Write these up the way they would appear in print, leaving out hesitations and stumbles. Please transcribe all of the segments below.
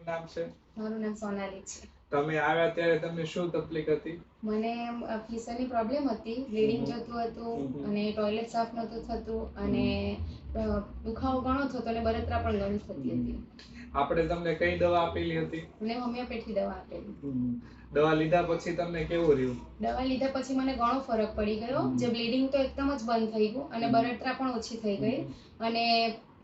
તમારું નામ છે? મારું નામ સોનાલી છે. તમે આવ્યા ત્યારે તમને શું તકલીફ હતી? મને ફિશરની પ્રોબ્લેમ હતી, બ્લીડિંગ જતું હતું અને ટોયલેટ સાફ નહોતું થતું અને દુખાવો ઘણો થતો અને બળતરા પણ ઘણી થતી હતી. આપણે તમને કઈ દવા આપેલી હતી? મને હોમિયોપેથી દવા આપેલી. દવા લીધા પછી તમને કેવું રહ્યું? દવા લીધા પછી મને ઘણો ફરક પડી ગયો. જે બ્લીડિંગ તો એકદમ જ બંધ થઈ ગયું અને બળતરા પણ ઓછી થઈ ગઈ અને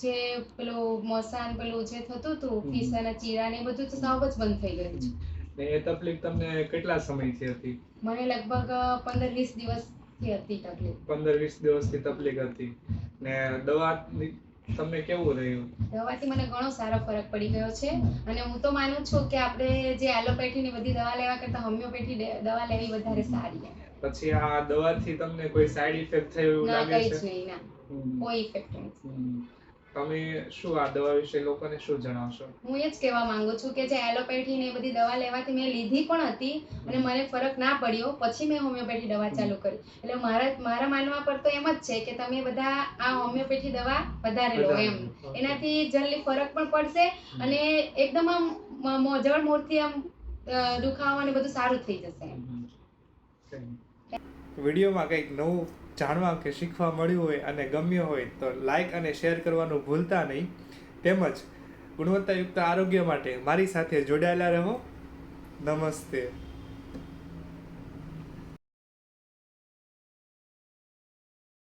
જે પેલું મસાન પેલું જે થતું હતું ફિશરના ચીરા ને બધું તો સાવ જ બંધ થઈ ગયું છે. ને એ તકલીફ તમને કેટલા સમયથી હતી? મને લગભગ 15-20 દિવસથી હતી તકલીફ. 15-20 દિવસથી તકલીફ હતી. ને દવા તમને કેવું રહ્યું? દવાથી મને ઘણો સારો ફરક પડી ગયો છે અને હું તો માનું છું કે આપણે જે એલોપેથીની બધી દવા લેવા કરતા હોમિયોપેથી દવા લેવી વધારે સારી છે. પછી આ દવાથી તમને કોઈ સાઈડ ઇફેક્ટ થયો એવું લાગે છે? ના, કંઈ જ નહીં. ના, કોઈ ઇફેક્ટ નથી. તમે શું આ દવા વિશે લોકોને શું જણાવશો? હું એ જ કહેવા માંગુ છું કે જે એલોપેથી ને એ બધી દવા લેવાથી મેં લીધી પણ હતી અને મને ફરક ના પડ્યો, પછી મેં હોમિયોપેથી દવા ચાલુ કરી. એટલે મારા માનવા પર તો એમ જ છે કે તમે બધા આ હોમિયોપેથી દવા વધારે લો એમ. એનાથી જલ્દી ફરક પણ પડશે અને એકદમ આમ જળમૂળથી આમ દુખાવો ને બધું સારું થઈ જશે. વિડીયોમાં કંઈક નવું જાણવા કે શીખવા મળ્યું હોય અને ગમ્યું હોય તો લાઈક અને શેર કરવાનું ભૂલતા નહીં. તેમજ ગુણવત્તાયુક્ત આરોગ્ય માટે મારી સાથે જોડાયેલા રહો. નમસ્તે.